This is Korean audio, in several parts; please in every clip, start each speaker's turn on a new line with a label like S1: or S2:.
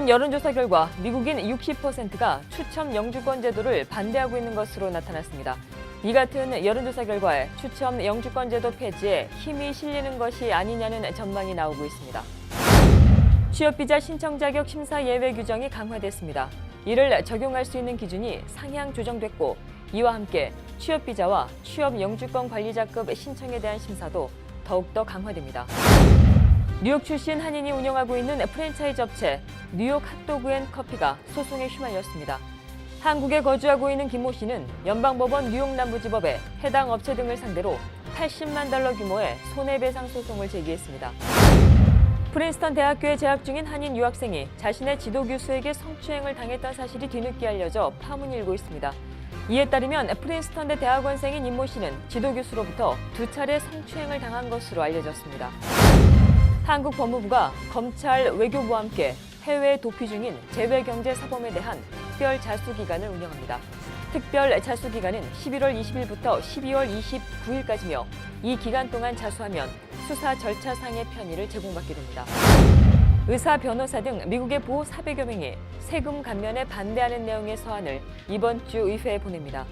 S1: 한 여론조사 결과 미국인 60%가 추첨 영주권 제도를 반대하고 있는 것으로 나타났습니다. 이 같은 여론조사 결과에 추첨 영주권 제도 폐지에 힘이 실리는 것이 아니냐는 전망이 나오고 있습니다. 취업비자 신청 자격 심사 예외 규정이 강화됐습니다. 이를 적용할 수 있는 기준이 상향 조정됐고, 이와 함께 취업비자와 취업 영주권 관리자급 신청에 대한 심사도 더욱더 강화됩니다. 뉴욕 출신 한인이 운영하고 있는 프랜차이즈 업체 뉴욕 핫도그앤커피가 소송에 휘말렸습니다. 한국에 거주하고 있는 김모 씨는 연방법원 뉴욕 남부지법에 해당 업체 등을 상대로 $80만 규모의 손해배상 소송을 제기했습니다. 프린스턴 대학교에 재학 중인 한인 유학생이 자신의 지도 교수에게 성추행을 당했던 사실이 뒤늦게 알려져 파문이 일고 있습니다. 이에 따르면 프린스턴대 대학원생인 임모 씨는 지도 교수로부터 2차례 성추행을 당한 것으로 알려졌습니다. 한국 법무부가 검찰, 외교부와 함께 해외 도피 중인 재외경제사범에 대한 특별 자수기간을 운영합니다. 특별 자수기간은 11월 20일부터 12월 29일까지며 이 기간 동안 자수하면 수사 절차상의 편의를 제공받게 됩니다. 의사, 변호사 등 미국의 보호 400여 명이 세금 감면에 반대하는 내용의 서한을 이번 주 의회에 보냅니다.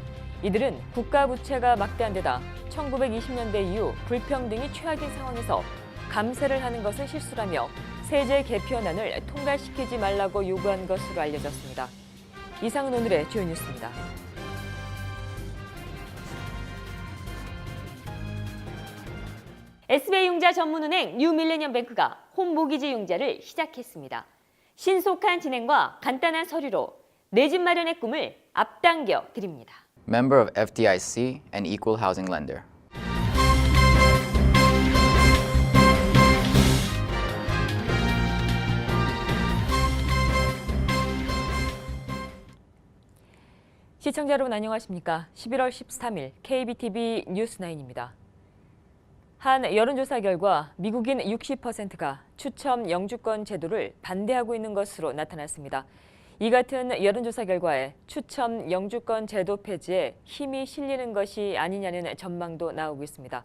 S1: 이들은 국가 부채가 막대한 데다 1920년대 이후 불평등이 최악인 상황에서 감세를 하는 것은 실수라며 세제 개편안을 통과시키지 말라고 요구한 것으로 알려졌습니다. 이상은 오늘의 주요 뉴스입니다.
S2: SBI융자 전문은행 뉴밀레니엄뱅크가 홈모기지 융자를 시작했습니다. 신속한 진행과 간단한 서류로 내 집 마련의 꿈을 앞당겨 드립니다.
S3: Member of FDIC and equal housing lender.
S1: 시청자 여러분 안녕하십니까? 11월 13일 KBTV 뉴스9입니다. 한 여론조사 결과 미국인 60%가 추첨 영주권 제도를 반대하고 있는 것으로 나타났습니다. 이 같은 여론조사 결과에 추첨 영주권 제도 폐지에 힘이 실리는 것이 아니냐는 전망도 나오고 있습니다.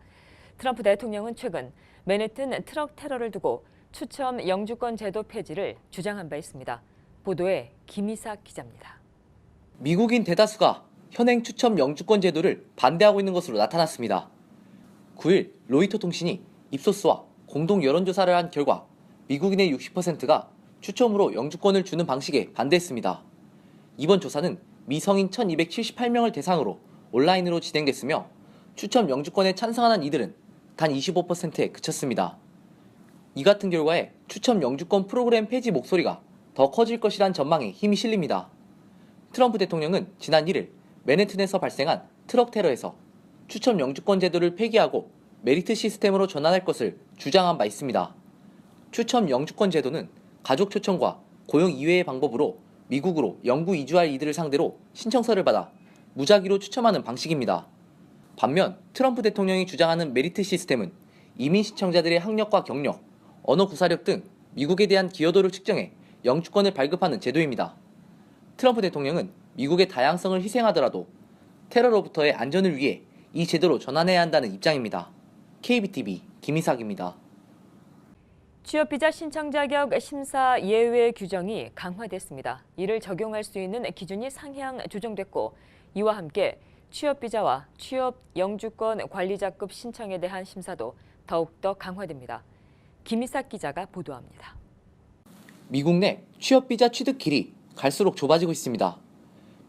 S1: 트럼프 대통령은 최근 맨해튼 트럭 테러를 두고 추첨 영주권 제도 폐지를 주장한 바 있습니다. 보도에 김희삭 기자입니다.
S4: 미국인 대다수가 현행 추첨 영주권 제도를 반대하고 있는 것으로 나타났습니다. 9일 로이터 통신이 입소스와 공동 여론조사를 한 결과 미국인의 60%가 추첨으로 영주권을 주는 방식에 반대했습니다. 이번 조사는 미성인 1278명을 대상으로 온라인으로 진행됐으며 추첨 영주권에 찬성하는 이들은 단 25%에 그쳤습니다. 이 같은 결과에 추첨 영주권 프로그램 폐지 목소리가 더 커질 것이란 전망에 힘이 실립니다. 트럼프 대통령은 지난 1일 맨해튼에서 발생한 트럭 테러에서 추첨 영주권 제도를 폐기하고 메리트 시스템으로 전환할 것을 주장한 바 있습니다. 추첨 영주권 제도는 가족 초청과 고용 이외의 방법으로 미국으로 영구 이주할 이들을 상대로 신청서를 받아 무작위로 추첨하는 방식입니다. 반면 트럼프 대통령이 주장하는 메리트 시스템은 이민 신청자들의 학력과 경력, 언어 구사력 등 미국에 대한 기여도를 측정해 영주권을 발급하는 제도입니다. 트럼프 대통령은 미국의 다양성을 희생하더라도 테러로부터의 안전을 위해 이 제도로 전환해야 한다는 입장입니다. KBTV 김희삭입니다.
S1: 취업비자 신청 자격 심사 예외 규정이 강화됐습니다. 이를 적용할 수 있는 기준이 상향 조정됐고, 이와 함께 취업비자와 취업 영주권 관리자급 신청에 대한 심사도 더욱더 강화됩니다. 김희삭 기자가 보도합니다.
S4: 미국 내 취업비자 취득 길이 갈수록 좁아지고 있습니다.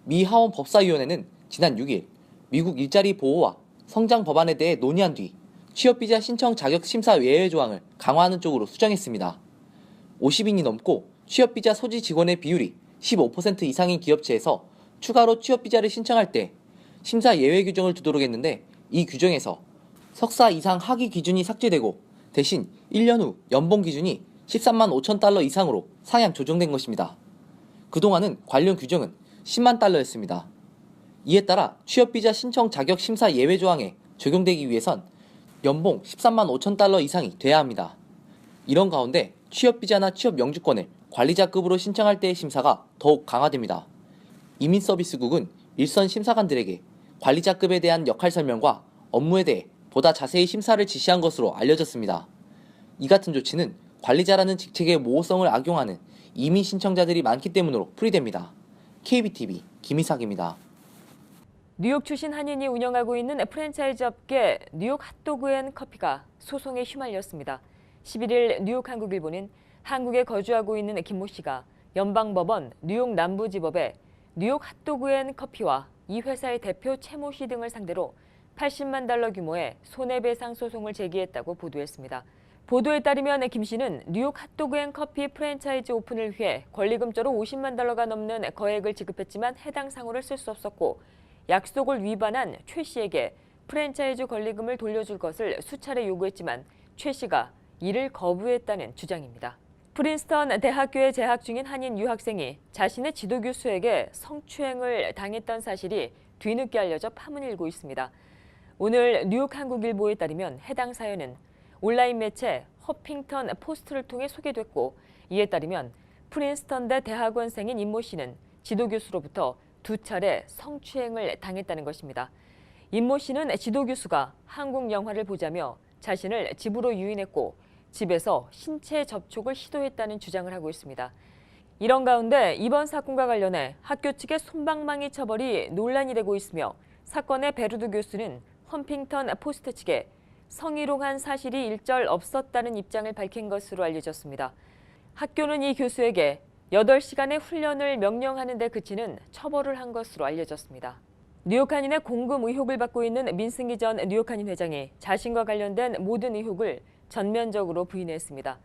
S4: 미 하원 법사위원회는 지난 6일 미국 일자리 보호와 성장 법안에 대해 논의한 뒤 취업비자 신청 자격 심사 예외 조항을 강화하는 쪽으로 수정했습니다. 50인이 넘고 취업비자 소지 직원의 비율이 15% 이상인 기업체에서 추가로 취업비자를 신청할 때 심사 예외 규정을 두도록 했는데, 이 규정에서 석사 이상 학위 기준이 삭제되고 대신 1년 후 연봉 기준이 $13만 5천 이상으로 상향 조정된 것입니다. 그동안은 관련 규정은 $10만 였습니다. 이에 따라 취업비자 신청 자격 심사 예외 조항에 적용되기 위해선 연봉 $13만 5천 이상이 돼야 합니다. 이런 가운데 취업비자나 취업 영주권을 관리자급으로 신청할 때의 심사가 더욱 강화됩니다. 이민서비스국은 일선 심사관들에게 관리자급에 대한 역할 설명과 업무에 대해 보다 자세히 심사를 지시한 것으로 알려졌습니다. 이 같은 조치는 관리자라는 직책의 모호성을 악용하는 이민 신청자들이 많기 때문으로 풀이됩니다. KBTV 김희삭입니다.
S1: 뉴욕 출신 한인이 운영하고 있는 프랜차이즈 업계 뉴욕 핫도그앤커피가 소송에 휘말렸습니다. 11일 뉴욕 한국일보는 한국에 거주하고 있는 김모 씨가 연방법원 뉴욕 남부지법에 뉴욕 핫도그앤커피와 이 회사의 대표 최모 씨 등을 상대로 $80만 규모의 손해배상 소송을 제기했다고 보도했습니다. 보도에 따르면 김 씨는 뉴욕 핫도그앤커피 프랜차이즈 오픈을 위해 권리금조로 $50만 넘는 거액을 지급했지만 해당 상호를 쓸 수 없었고 약속을 위반한 최 씨에게 프랜차이즈 권리금을 돌려줄 것을 수차례 요구했지만 최 씨가 이를 거부했다는 주장입니다. 프린스턴 대학교에 재학 중인 한인 유학생이 자신의 지도 교수에게 성추행을 당했던 사실이 뒤늦게 알려져 파문이 일고 있습니다. 오늘 뉴욕 한국일보에 따르면 해당 사연은 온라인 매체 허핑턴 포스트를 통해 소개됐고 이에 따르면 프린스턴대 대학원생인 임모 씨는 지도 교수로부터 2차례 성추행을 당했다는 것입니다. 임모 씨는 지도 교수가 한국 영화를 보자며 자신을 집으로 유인했고 집에서 신체 접촉을 시도했다는 주장을 하고 있습니다. 이런 가운데 이번 사건과 관련해 학교 측의 솜방망이 처벌이 논란이 되고 있으며 사건의 베르드 교수는 험핑턴 포스트 측에 성희롱한 사실이 일절 없었다는 입장을 밝힌 것으로 알려졌습니다. 학교는 이 교수에게 8시간의 훈련을 명령하는 데 그치는 처벌을 한 것으로 알려졌습니다. 뉴욕 한인의 공금 의혹을 받고 있는 민승기 전 뉴욕 한인 회장이 자신과 관련된 모든 의혹을 전면적으로 부인했습니다.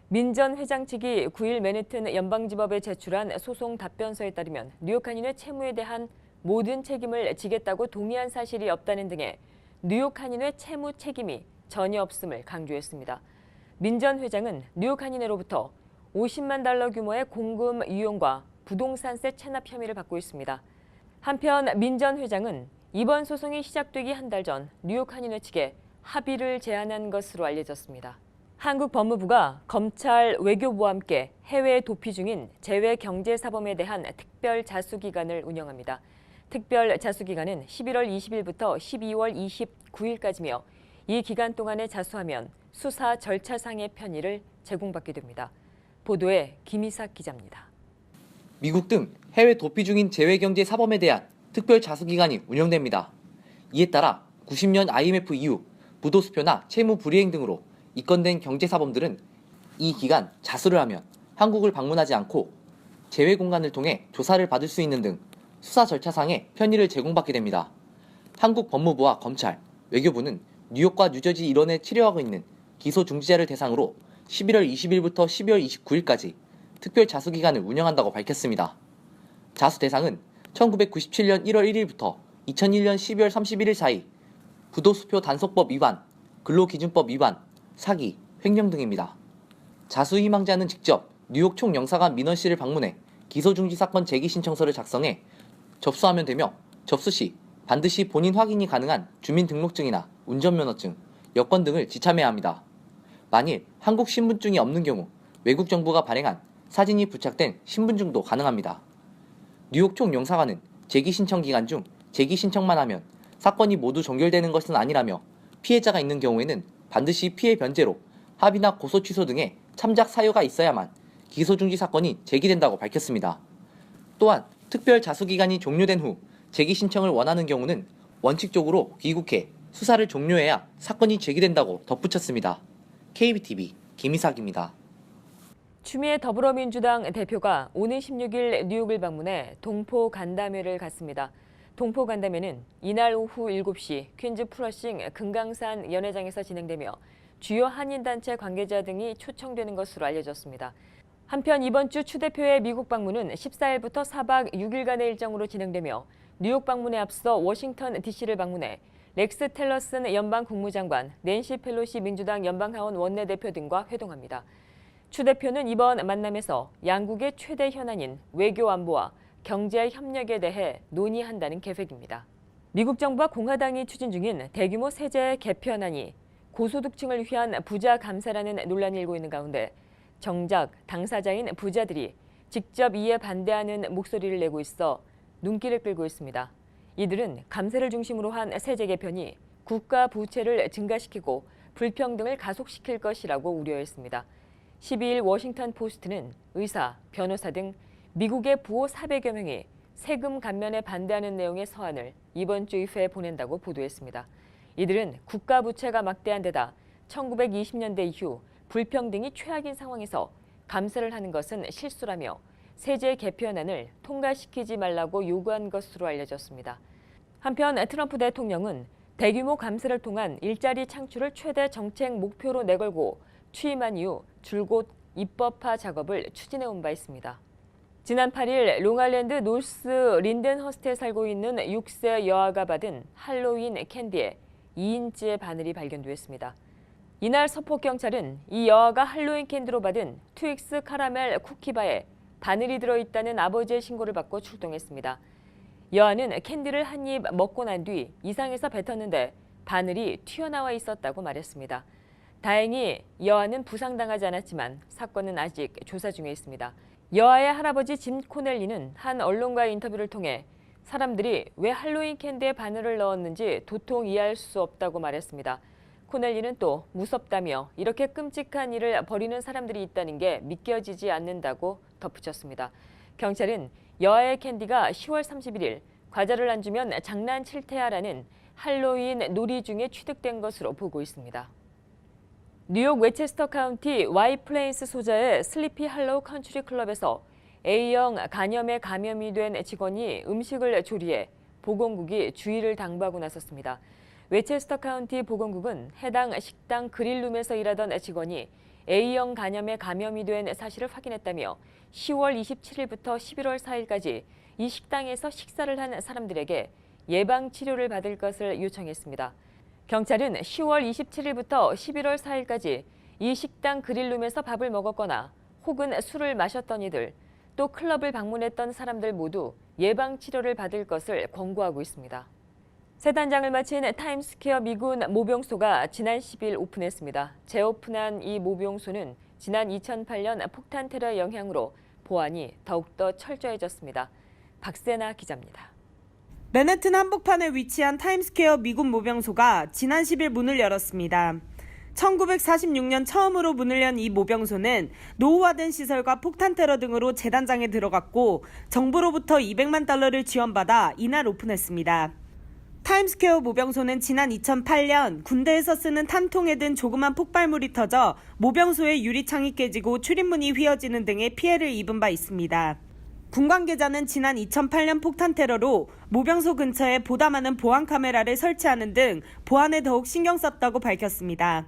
S1: 민 전 회장 측이 9일 맨해튼 연방지법에 제출한 소송 답변서에 따르면 뉴욕 한인의 채무에 대한 모든 책임을 지겠다고 동의한 사실이 없다는 등의 뉴욕 한인의 채무 책임이 전혀 없음을 강조했습니다. 민 전 회장은 뉴욕 한인회로부터 $50만 규모의 공금 이용과 부동산세 체납 혐의를 받고 있습니다. 한편 민 전 회장은 이번 소송이 시작되기 한 달 전 뉴욕 한인회 측에 합의를 제안한 것으로 알려졌습니다. 한국 법무부가 검찰, 외교부와 함께 해외에 도피 중인 재외경제사범에 대한 특별 자수기간을 운영합니다. 특별 자수기간은 11월 20일부터 12월 29일까지며 이 기간 동안에 자수하면 수사 절차상의 편의를 제공받게 됩니다. 보도에 김희삭 기자입니다.
S4: 미국 등 해외 도피 중인 재외경제 사범에 대한 특별 자수기간이 운영됩니다. 이에 따라 90년 IMF 이후 부도수표나 채무 불이행 등으로 입건된 경제사범들은 이 기간 자수를 하면 한국을 방문하지 않고 재외 공간을 통해 조사를 받을 수 있는 등 수사 절차상의 편의를 제공받게 됩니다. 한국 법무부와 검찰, 외교부는 뉴욕과 뉴저지 일원에 치료하고 있는 기소 중지자를 대상으로 11월 20일부터 12월 29일까지 특별 자수기간을 운영한다고 밝혔습니다. 자수 대상은 1997년 1월 1일부터 2001년 12월 31일 사이 부도수표 단속법 위반, 근로기준법 위반, 사기, 횡령 등입니다. 자수 희망자는 직접 뉴욕 총영사관 민원실을 방문해 기소중지 사건 제기 신청서를 작성해 접수하면 되며 접수 시 반드시 본인 확인이 가능한 주민등록증이나 운전면허증, 여권 등을 지참해야 합니다. 만일 한국 신분증이 없는 경우 외국 정부가 발행한 사진이 부착된 신분증도 가능합니다. 뉴욕 총영사관은 제기 신청 기간 중 제기 신청만 하면 사건이 모두 종결되는 것은 아니라며 피해자가 있는 경우에는 반드시 피해 변제로 합의나 고소 취소 등의 참작 사유가 있어야만 기소중지 사건이 제기된다고 밝혔습니다. 또한 특별 자수기간이 종료된 후 제기 신청을 원하는 경우는 원칙적으로 귀국해 수사를 종료해야 사건이 제기된다고 덧붙였습니다. KBTV 김희삭입니다.
S1: 추미애 더불어민주당 대표가 오는 16일 뉴욕을 방문해 동포 간담회를 갖습니다. 동포 간담회는 이날 오후 7시 퀸즈 플러싱 금강산 연회장에서 진행되며 주요 한인단체 관계자 등이 초청되는 것으로 알려졌습니다. 한편 이번 주 추 대표의 미국 방문은 14일부터 4박 6일간의 일정으로 진행되며 뉴욕 방문에 앞서 워싱턴 DC를 방문해 렉스 텔러슨 연방 국무장관, 낸시 펠로시 민주당 연방하원 원내대표 등과 회동합니다. 추 대표는 이번 만남에서 양국의 최대 현안인 외교 안보와 경제 협력에 대해 논의한다는 계획입니다. 미국 정부와 공화당이 추진 중인 대규모 세제 개편안이 고소득층을 위한 부자 감세라는 논란이 일고 있는 가운데 정작 당사자인 부자들이 직접 이에 반대하는 목소리를 내고 있어 눈길을 끌고 있습니다. 이들은 감세를 중심으로 한 세제 개편이 국가 부채를 증가시키고 불평등을 가속시킬 것이라고 우려했습니다. 12일 워싱턴 포스트는 의사, 변호사 등 미국의 부호 400여 명이 세금 감면에 반대하는 내용의 서한을 이번 주 이후에 보낸다고 보도했습니다. 이들은 국가 부채가 막대한 데다 1920년대 이후 불평등이 최악인 상황에서 감세를 하는 것은 실수라며 세제 개편안을 통과시키지 말라고 요구한 것으로 알려졌습니다. 한편 트럼프 대통령은 대규모 감세를 통한 일자리 창출을 최대 정책 목표로 내걸고 취임한 이후 줄곧 입법화 작업을 추진해온 바 있습니다. 지난 8일 롱아일랜드 노스 린덴허스트에 살고 있는 6세 여아가 받은 할로윈 캔디에 2인치의 바늘이 발견됐습니다. 이날 서폭 경찰은 이 여아가 할로윈 캔디로 받은 트윅스 카라멜 쿠키바에 바늘이 들어있다는 아버지의 신고를 받고 출동했습니다. 여아는 캔디를 한 입 먹고 난 뒤 이상해서 뱉었는데 바늘이 튀어나와 있었다고 말했습니다. 다행히 여아는 부상당하지 않았지만 사건은 아직 조사 중에 있습니다. 여아의 할아버지 짐 코넬리는 한 언론과의 인터뷰를 통해 사람들이 왜 할로윈 캔디에 바늘을 넣었는지 도통 이해할 수 없다고 말했습니다. 코넬리는 또 무섭다며 이렇게 끔찍한 일을 벌이는 사람들이 있다는 게 믿겨지지 않는다고 덧붙였습니다. 경찰은 여아의 캔디가 10월 31일 과자를 안 주면 장난칠 테야라는 할로윈 놀이 중에 취득된 것으로 보고 있습니다. 뉴욕 웨체스터 카운티 와이플레인스 소자의 슬리피 할로우 컨트리 클럽에서 A형 간염에 감염이 된 직원이 음식을 조리해 보건국이 주의를 당부하고 나섰습니다. 웨체스터 카운티 보건국은 해당 식당 그릴룸에서 일하던 직원이 A형 간염에 감염이 된 사실을 확인했다며 10월 27일부터 11월 4일까지 이 식당에서 식사를 한 사람들에게 예방치료를 받을 것을 요청했습니다. 경찰은 10월 27일부터 11월 4일까지 이 식당 그릴룸에서 밥을 먹었거나 혹은 술을 마셨던 이들, 또 클럽을 방문했던 사람들 모두 예방치료를 받을 것을 권고하고 있습니다. 새 단장을 마친 타임스퀘어 미군 모병소가 지난 10일 오픈했습니다. 재오픈한 이 모병소는 지난 2008년 폭탄 테러의 영향으로 보안이 더욱더 철저해졌습니다. 박세나 기자입니다.
S5: 맨해튼 한복판에 위치한 타임스퀘어 미군 모병소가 지난 10일 문을 열었습니다. 1946년 처음으로 문을 연 이 모병소는 노후화된 시설과 폭탄 테러 등으로 재단장에 들어갔고 정부로부터 $200만 지원받아 이날 오픈했습니다. 타임스퀘어 모병소는 지난 2008년 군대에서 쓰는 탄통에 든 조그만 폭발물이 터져 모병소의 유리창이 깨지고 출입문이 휘어지는 등의 피해를 입은 바 있습니다. 군 관계자는 지난 2008년 폭탄 테러로 모병소 근처에 보다 많은 보안 카메라를 설치하는 등 보안에 더욱 신경 썼다고 밝혔습니다.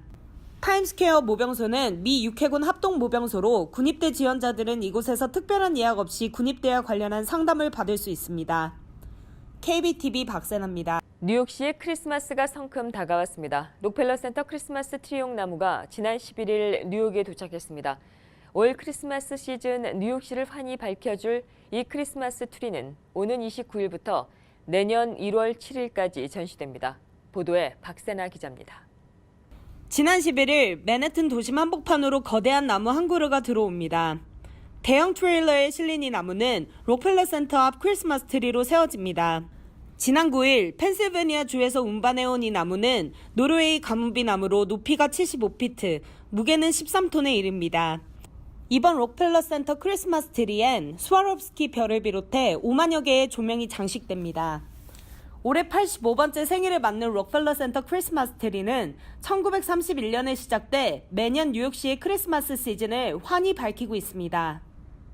S5: 타임스퀘어 모병소는 미 육해군 합동 모병소로 군입대 지원자들은 이곳에서 특별한 예약 없이 군입대와 관련한 상담을 받을 수 있습니다. KBTV 박세나입니다.
S1: 뉴욕시의 크리스마스가 성큼 다가왔습니다. 록펠러 센터 크리스마스 트리용 나무가 지난 11일 뉴욕에 도착했습니다. 올 크리스마스 시즌 뉴욕시를 환히 밝혀줄 이 크리스마스 트리는 오는 29일부터 내년 1월 7일까지 전시됩니다. 보도에 박세나 기자입니다.
S5: 지난 11일 맨해튼 도심 한복판으로 거대한 나무 한 그루가 들어옵니다. 대형 트레일러에 실린 이 나무는 록펠러 센터 앞 크리스마스 트리로 세워집니다. 지난 9일 펜실베니아 주에서 운반해온 이 나무는 노르웨이 가뭄비 나무로 높이가 75피트, 무게는 13톤에 이릅니다. 이번 록펠러 센터 크리스마스 트리엔 스와롭스키 별을 비롯해 5만여 개의 조명이 장식됩니다. 올해 85번째 생일을 맞는 록펠러 센터 크리스마스 트리는 1931년에 시작돼 매년 뉴욕시의 크리스마스 시즌을 환히 밝히고 있습니다.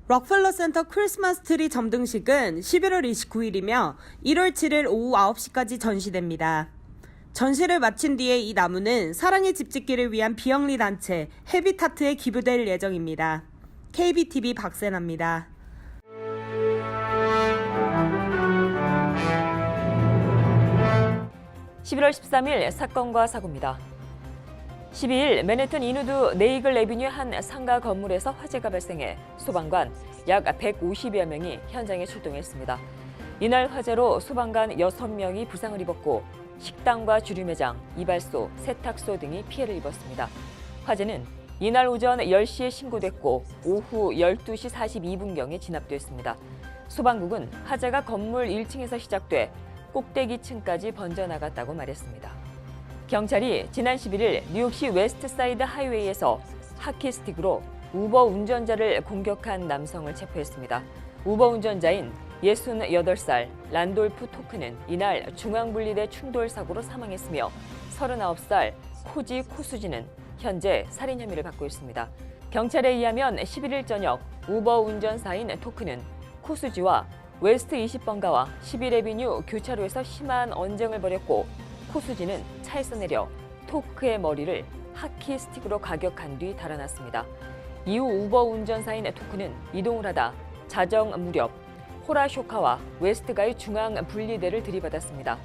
S5: 록펠러 센터 크리스마스 트리 점등식은 11월 29일이며 1월 7일 오후 9시까지 전시됩니다. 전시를 마친 뒤에 이 나무는 사랑의 집 짓기를 위한 비영리 단체 헤비타트에 기부될 예정입니다. KBTV 박세나입니다.
S1: 11월 13일 사건과 사고입니다. 12일 맨해튼 이누드 네이글 에비뉴 한 상가 건물에서 화재가 발생해 소방관 약 150여 명이 현장에 출동했습니다. 이날 화재로 소방관 6명이 부상을 입었고 식당과 주류 매장, 이발소, 세탁소 등이 피해를 입었습니다. 화재는 이날 오전 10시에 신고됐고 오후 12시 42분경에 진압됐습니다. 소방국은 화재가 건물 1층에서 시작돼 꼭대기층까지 번져나갔다고 말했습니다. 경찰이 지난 11일 뉴욕시 웨스트사이드 하이웨이에서 하키스틱으로 우버 운전자를 공격한 남성을 체포했습니다. 우버 운전자인 68살 란돌프 토크는 이날 중앙분리대 충돌 사고로 사망했으며 39살 코지 코수지는 현재 살인 혐의를 받고 있습니다. 경찰에 의하면 11일 저녁 우버 운전사인 토크는 코수지와 웨스트 20번가와 11에비뉴 교차로에서 심한 언쟁을 벌였고 코수지는 차에서 내려 토크의 머리를 하키 스틱으로 가격한 뒤 달아났습니다. 이후 우버 운전사인 토크는 이동을 하다 자정 무렵 호라쇼카와 웨스트가의 중앙 분리대를 들이받았습니다.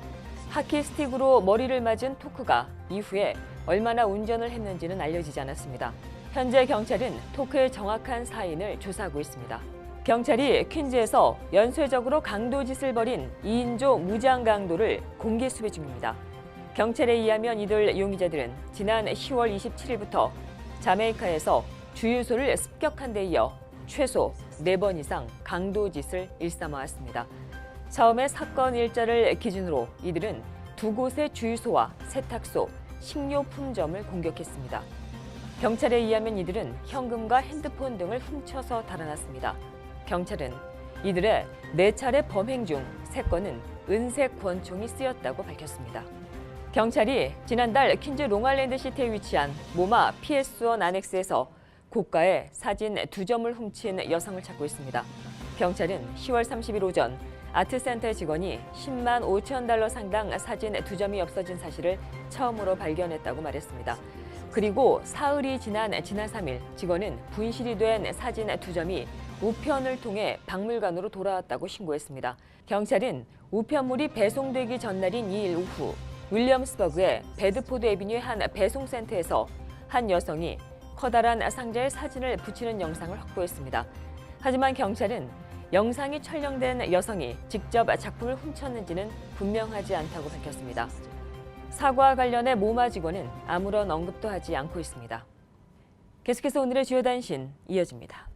S1: 하키 스틱으로 머리를 맞은 토크가 이후에 얼마나 운전을 했는지는 알려지지 않았습니다. 현재 경찰은 토크의 정확한 사인을 조사하고 있습니다. 경찰이 퀸즈에서 연쇄적으로 강도짓을 벌인 2인조 무장 강도를 공개 수배 중입니다. 경찰에 의하면 이들 용의자들은 지난 10월 27일부터 자메이카에서 주유소를 습격한 데 이어 최소 4번 이상 강도짓을 일삼아왔습니다. 처음에 사건 일자를 기준으로 이들은 2곳의 주유소와 세탁소, 식료품점을 공격했습니다. 경찰에 의하면 이들은 현금과 핸드폰 등을 훔쳐서 달아났습니다. 경찰은 이들의 4차례 범행 중 3건은 은색 권총이 쓰였다고 밝혔습니다. 경찰이 지난달 퀸즈 롱아일랜드 시티에 위치한 모마 PS1 아넥스에서 고가의 사진 2점을 훔친 여성을 찾고 있습니다. 경찰은 10월 30일 오전 아트센터의 직원이 10만 5천 달러 상당 사진 2점이 없어진 사실을 처음으로 발견했다고 말했습니다. 그리고 사흘이 지난 3일 직원은 분실이 된 사진 2점이 우편을 통해 박물관으로 돌아왔다고 신고했습니다. 경찰은 우편물이 배송되기 전날인 2일 오후 윌리엄스버그의 베드포드 애비뉴의 한 배송센터에서 한 여성이 커다란 상자에 사진을 붙이는 영상을 확보했습니다. 하지만 경찰은 영상이 촬영된 여성이 직접 작품을 훔쳤는지는 분명하지 않다고 밝혔습니다. 사고와 관련해 모마 직원은 아무런 언급도 하지 않고 있습니다. 계속해서 오늘의 주요 단신 이어집니다.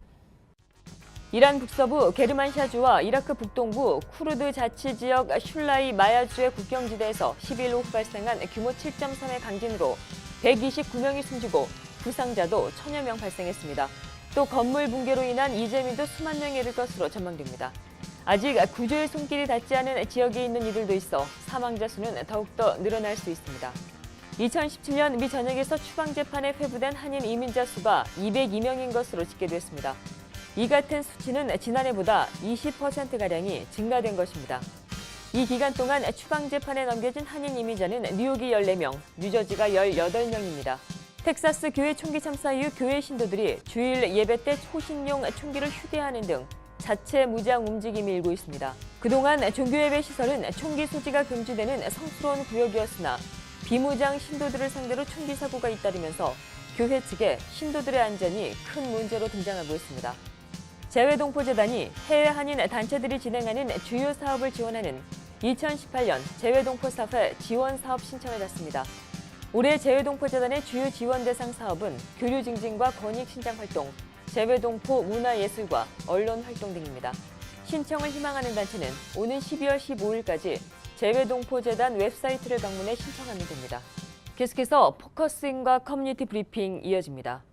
S1: 이란 북서부 게르만샤주와 이라크 북동부 쿠르드 자치지역 슐라이 마야주의 국경지대에서 12일 오후 발생한 규모 7.3의 강진으로 129명이 숨지고 부상자도 1000여 명 발생했습니다. 또 건물 붕괴로 인한 이재민도 수만 명에 이를 것으로 전망됩니다. 아직 구조의 손길이 닿지 않은 지역에 있는 이들도 있어 사망자 수는 더욱더 늘어날 수 있습니다. 2017년 미 전역에서 추방재판에 회부된 한인 이민자 수가 202명인 것으로 집계됐습니다. 이 같은 수치는 지난해보다 20%가량이 증가된 것입니다. 이 기간 동안 추방재판에 넘겨진 한인 이민자는 뉴욕이 14명, 뉴저지가 18명입니다. 텍사스 교회 총기 참사 이후 교회 신도들이 주일 예배 때 초신용 총기를 휴대하는 등 자체 무장 움직임이 일고 있습니다. 그동안 종교예배 시설은 총기 소지가 금지되는 성스러운 구역이었으나 비무장 신도들을 상대로 총기 사고가 잇따르면서 교회 측에 신도들의 안전이 큰 문제로 등장하고 있습니다. 재외동포재단이 해외 한인 단체들이 진행하는 주요 사업을 지원하는 2018년 재외동포사회 지원사업 신청을 받습니다. 올해 재외동포재단의 주요 지원 대상 사업은 교류 증진과 권익 신장 활동, 재외동포 문화예술과 언론 활동 등입니다. 신청을 희망하는 단체는 오는 12월 15일까지 재외동포재단 웹사이트를 방문해 신청하면 됩니다. 계속해서 포커스인과 커뮤니티 브리핑 이어집니다.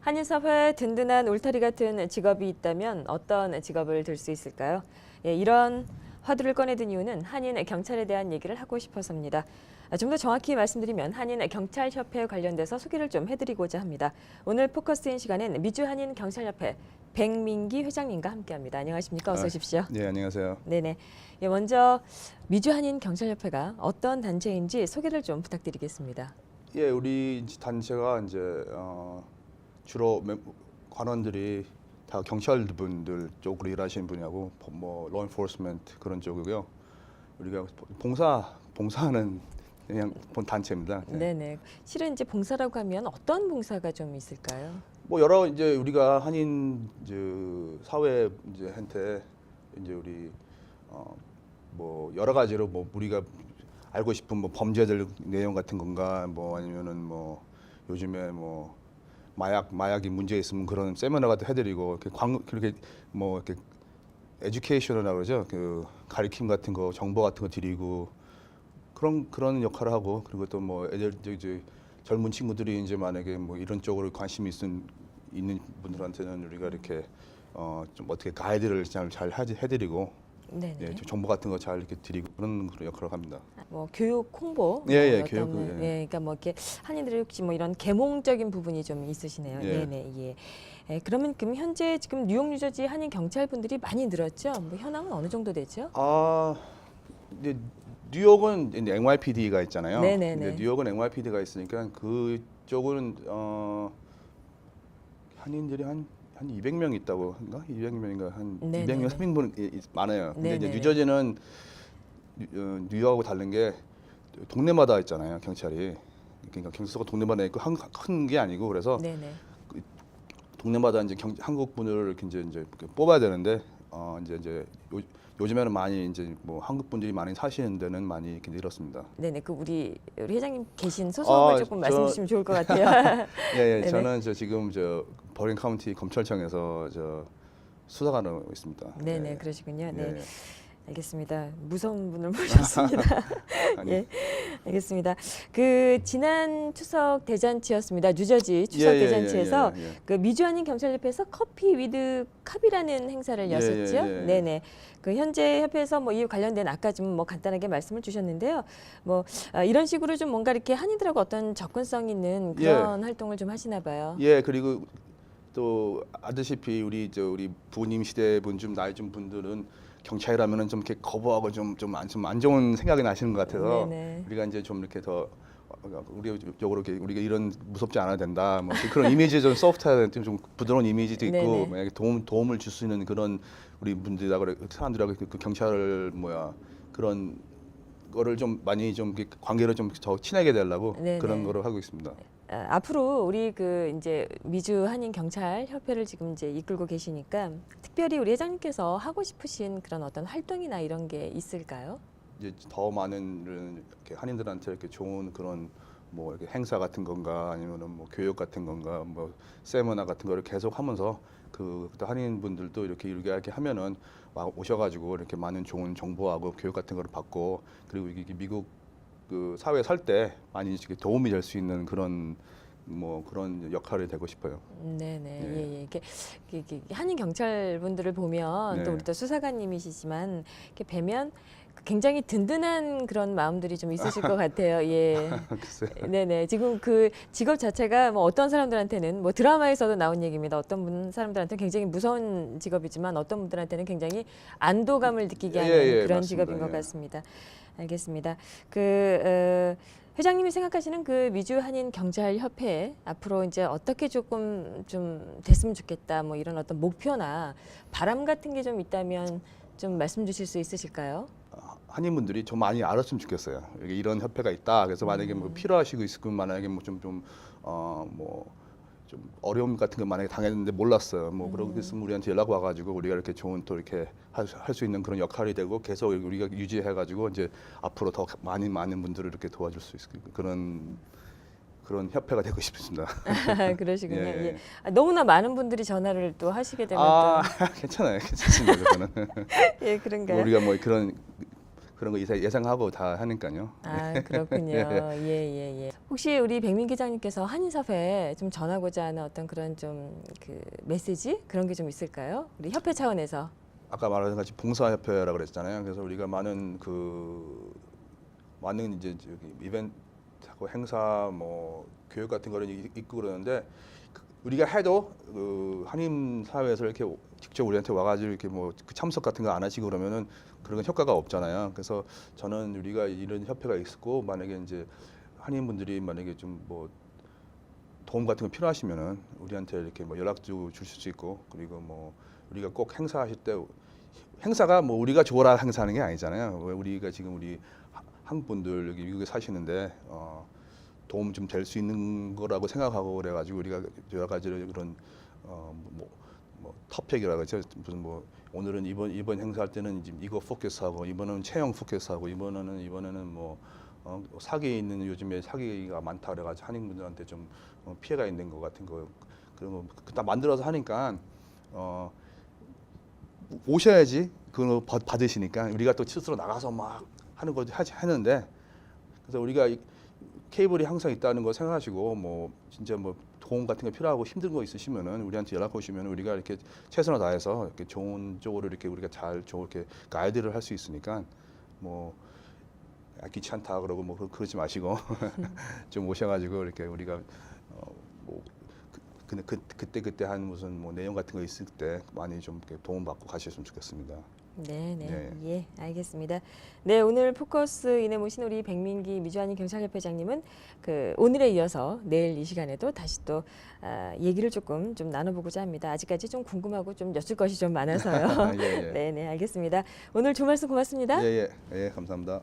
S1: 한인사회에 든든한 울타리 같은 직업이 있다면 어떤 직업을 들 수 있을까요? 이런 화두를 꺼내든 이유는 한인 경찰에 대한 얘기를 하고 싶어서입니다. 좀 더 정확히 말씀드리면 한인 경찰협회에 관련돼서 소개를 좀 해드리고자 합니다. 오늘 포커스인 시간엔 미주 한인 경찰협회 백민기 회장님과 함께합니다. 안녕하십니까? 어서 오십시오.
S6: 네, 안녕하세요.
S1: 네네. 먼저 미주 한인 경찰협회가 어떤 단체인지 소개를 좀 부탁드리겠습니다.
S6: 예, 우리 단체가 이제 주로 관원들이 다 경찰분들 쪽으로 일하시는 분이고 뭐 law enforcement 그런 쪽이고요. 우리가 봉사하는 그냥 본 단체입니다. 네.
S1: 네네. 실은 이제 봉사라고 하면 어떤 봉사가 좀 있을까요?
S6: 뭐 여러 이제 우리가 한인 이제 사회 이제 한테 이제 우리 뭐 여러 가지로 뭐 우리가 알고 싶은 뭐 범죄들 내용 같은 건가 뭐 아니면은 뭐 요즘에 뭐 마약이 문제 있으면 그런 세미나 같은 해드리고 그렇게 뭐 이렇게 에듀케이션이라고 그러죠. 그 가리킴 같은 거, 정보 같은 거 드리고 그런 역할을 하고, 그리고 또 뭐 애들 이제 젊은 친구들이 이제 만약에 뭐 이런 쪽으로 관심이 있는 분들한테는 우리가 이렇게 좀 어떻게 가이드를 잘 해드리고
S1: 네네.
S6: 예, 정보 같은 거 잘 이렇게 드리고 그런 역할을 합니다.
S1: 뭐 교육 홍보,
S6: 예, 예,
S1: 어떤
S6: 교육,
S1: 뭐,
S6: 예.
S1: 예, 그러니까 뭐 이렇게 한이들이 혹시 뭐 이런 계몽적인 부분이 좀 있으시네요.
S6: 예.
S1: 네네, 예. 예, 그러면 현재 지금 뉴욕, 뉴저지 한인 경찰분들이 많이 늘었죠? 뭐 현황은 어느 정도 되죠?
S6: 아, 이제 뉴욕은 이제 NYPD가 있잖아요.
S1: 네네네.
S6: 근데 뉴욕은 NYPD가 있으니까 그쪽은 한인들이 한 200명 있다고 한가? 200명인가 한
S1: 네네네.
S6: 200명, 300분 많아요. 근데 이제
S1: 네네네.
S6: 뉴저지는 뉴욕하고 다른 게 동네마다 있잖아요, 경찰이. 그러니까 경찰서가 동네마다 있고 큰 게 아니고, 그래서
S1: 네네.
S6: 동네마다 이제 한국 분들을 이렇게 이제 뽑아야 되는데 이제 요즘에는 많이 이제 뭐 한국 분들이 많이 사시는 데는 많이 이렇게 늘었습니다.
S1: 네네. 그 우리 회장님 계신 소속을 조금 말씀 주시면 좋을 것 같아요.
S6: 예, 예.
S1: 네네.
S6: 저는 지금 버린 카운티 검찰청에서 수사관으로 있습니다.
S1: 네네,
S6: 예.
S1: 그러시군요. 네.
S6: 예.
S1: 알겠습니다. 무서운 분을 모셨습니다.
S6: 아니.
S1: 예, 알겠습니다. 그 지난 추석 대잔치였습니다. 뉴저지 추석
S6: 예, 예,
S1: 대잔치에서
S6: 예, 예, 예.
S1: 그 미주 한인 경찰협회에서 커피 위드 컵이라는 행사를
S6: 예,
S1: 여셨죠.
S6: 예, 예.
S1: 네네. 그 현재 협회에서 뭐 이 관련된 아까 좀 뭐 간단하게 말씀을 주셨는데요. 뭐 이런 식으로 좀 뭔가 이렇게 한인들하고 어떤 접근성 있는 그런 활동을 좀 하시나 봐요.
S6: 예, 그리고 또 아시다시피 우리 부모님 시대 분 좀 나이 좀 분들은 경찰이라면은 좀 이렇게 거부하고 좀 안 좋은 생각이 나시는 것 같아서
S1: 네네.
S6: 우리가 이제 좀 이렇게 더 우리 쪽으로 이렇게 우리가 이런 무섭지 않아야 된다. 뭐 그런 이미지 좀 소프트한 좀 부드러운 이미지도 있고
S1: 네네.
S6: 만약에 도움을 줄 수 있는 그런 우리 분들하고 사람들하고 그 경찰 그런 거를 좀 많이 좀 이렇게 관계를 좀 더 친하게 되려고
S1: 네네.
S6: 그런 거를 하고 있습니다.
S1: 앞으로 우리 그 이제 미주 한인 경찰 협회를 지금 이제 이끌고 계시니까 특별히 우리 회장님께서 하고 싶으신 그런 어떤 활동이나 이런 게 있을까요?
S6: 이제 더 많은 이렇게 한인들한테 이렇게 좋은 그런 뭐 이렇게 행사 같은 건가 아니면은 뭐 교육 같은 건가 뭐 세미나 같은 거를 계속 하면서 그 한인 분들도 이렇게 하면은 오셔가지고 이렇게 많은 좋은 정보하고 교육 같은 거를 받고, 그리고 이게 미국 그 사회에 살 때 많이 이렇게 도움이 될 수 있는 그런 역할이 되고 싶어요.
S1: 네네.
S6: 예.
S1: 예, 예. 이렇게 한인 경찰분들을 보면 또
S6: 네.
S1: 우리 또 수사관님이시지만 이렇게 뵈면 굉장히 든든한 그런 마음들이 좀 있으실 것 같아요. 예.
S6: 글쎄.
S1: 네네. 지금 그 직업 자체가 뭐 어떤 사람들한테는 뭐 드라마에서도 나온 얘기입니다. 어떤 사람들한테는 굉장히 무서운 직업이지만 어떤 분들한테는 굉장히 안도감을 느끼게 하는 그런
S6: 맞습니다.
S1: 직업인 것
S6: 예.
S1: 같습니다. 알겠습니다. 회장님이 생각하시는 그 미주 한인 경찰 협회 앞으로 이제 어떻게 조금 좀 됐으면 좋겠다, 뭐 이런 어떤 목표나 바람 같은 게 좀 있다면 좀 말씀 주실 수 있으실까요?
S6: 한인분들이 좀 많이 알았으면 좋겠어요. 여기 이런 협회가 있다. 그래서 만약에 뭐 필요하시고 있으면 만약에 뭐 좀 어려움 같은 거 만약에 당했는데 몰랐어요. 뭐 그렇게 있으면 우리한테 연락 와가지고 우리가 이렇게 좋은 또 이렇게 할 수 있는 그런 역할이 되고 계속 우리가 유지해가지고 이제 앞으로 더 많은 분들을 이렇게 도와줄 수 있을 그런 협회가 되고 싶습니다.
S1: 그러시군요.
S6: 예,
S1: 예.
S6: 예.
S1: 너무나 많은 분들이 전화를 또 하시게 되면
S6: 괜찮아요, 괜찮습니다. 저는
S1: 또 예, 그런가요?
S6: 우리가 뭐 그런 거 예상하고 다 하니까요.
S1: 그렇군요. 예. 혹시 우리 백민 기장님께서 한인사회에 좀 전하고자 하는 어떤 그런 좀 그 메시지 그런 게 좀 있을까요? 우리 협회 차원에서.
S6: 아까 말한 같이 봉사협회라고 그랬잖아요. 그래서 우리가 많은 이제 이벤트하고 행사 뭐 교육 같은 거를 있고 그러는데 우리가 해도 한인 사회에서 이렇게 직접 우리한테 와가지고 이렇게 뭐 참석 같은 거 안 하시고 그러면은 그런 효과가 없잖아요. 그래서 저는 우리가 이런 협회가 있고 만약에 이제 한인분들이 만약에 좀 뭐 도움 같은 거 필요하시면은 우리한테 이렇게 뭐 연락도 주실 수 있고, 그리고 뭐 우리가 꼭 행사하실 때 행사가 뭐 우리가 좋아라 행사하는 게 아니잖아요. 우리가 지금 우리 한국 분들 여기 미국에 사시는데 도움 좀 될 수 있는 거라고 생각하고 그래가지고 우리가 여러 가지 그런 뭐 토픽이라고 하죠. 무슨 뭐 오늘은 이번 행사할 때는 이거 포커스하고 이번은 체형 포커스하고 이번에는 뭐 사기 있는 요즘에 사기가 많다 그래가지고 한인분들한테 좀 피해가 있는 것 같은 거 그런 거 다 만들어서 하니까 오셔야지 그거 받으시니까 우리가 또 스스로 나가서 막 하는 거 하는데 그래서 우리가 케이블이 항상 있다는 거 생각하시고 뭐 진짜 뭐 도움 같은 거 필요하고 힘든 거 있으시면은 우리한테 연락 오시면 우리가 이렇게 최선을 다해서 이렇게 좋은 쪽으로 이렇게 우리가 잘 좋게 가이드를 할 수 있으니까 뭐 귀찮다 그러고 뭐 그러지 마시고 좀 오셔가지고 이렇게 우리가 뭐 그때 한 무슨 뭐 내용 같은 거 있을 때 많이 좀 이렇게 도움 받고 가셨으면 좋겠습니다.
S1: 네, 예, 알겠습니다. 네, 오늘 포커스인에 모신 우리 백민기 미주환 경찰협회장님은 오늘에 이어서 내일 이 시간에도 다시 또 얘기를 조금 좀 나눠보고자 합니다. 아직까지 좀 궁금하고 좀 여쭐 것이 좀 많아서요.
S6: 예, 예.
S1: 네, 알겠습니다. 오늘 좋은 말씀 고맙습니다.
S6: 예, 감사합니다.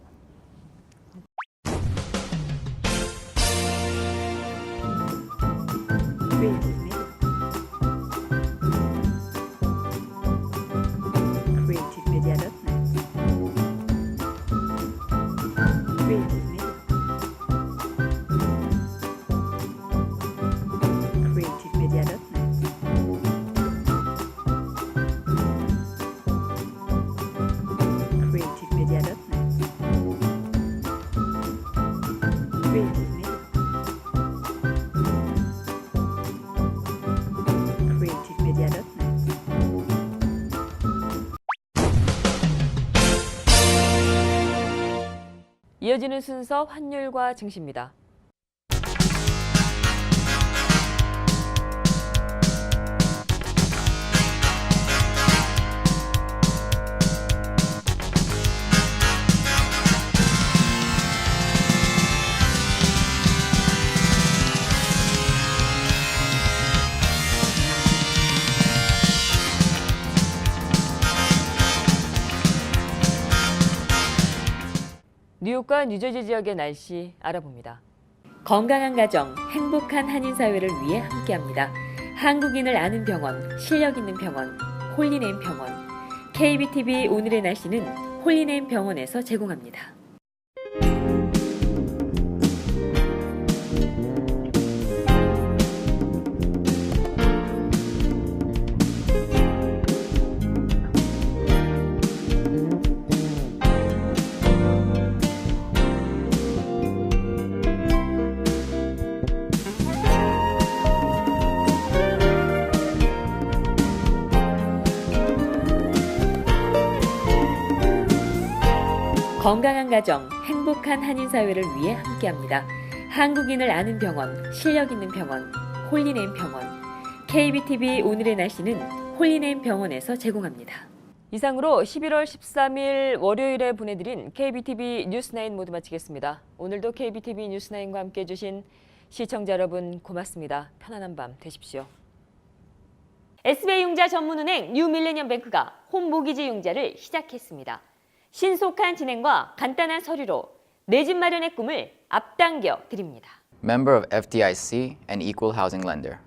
S1: 이어지는 순서 환율과 증시입니다. 뉴욕과 뉴저지 지역의 날씨 알아봅니다.
S2: 건강한 가정, 행복한 한인 사회를 위해 함께합니다. 한국인을 아는 병원, 실력 있는 병원, 홀리네임 병원. KBTV 오늘의 날씨는 홀리네임 병원에서 제공합니다. 건강한 가정, 행복한 한인 사회를 위해 함께합니다. 한국인을 아는 병원, 실력 있는 병원, 홀리네임 병원. KBTV 오늘의 날씨는 홀리네임 병원에서 제공합니다.
S1: 이상으로 11월 13일 월요일에 보내드린 KBTV 뉴스9 모두 마치겠습니다. 오늘도 KBTV 뉴스9과 함께해 주신 시청자 여러분 고맙습니다. 편안한 밤 되십시오.
S2: SBI 융자 전문은행 뉴밀레니엄뱅크가 홈모기지 융자를 시작했습니다. 신속한 진행과 간단한 서류로 내 집 마련의 꿈을 앞당겨 드립니다.
S3: Member of FDIC and equal housing lender.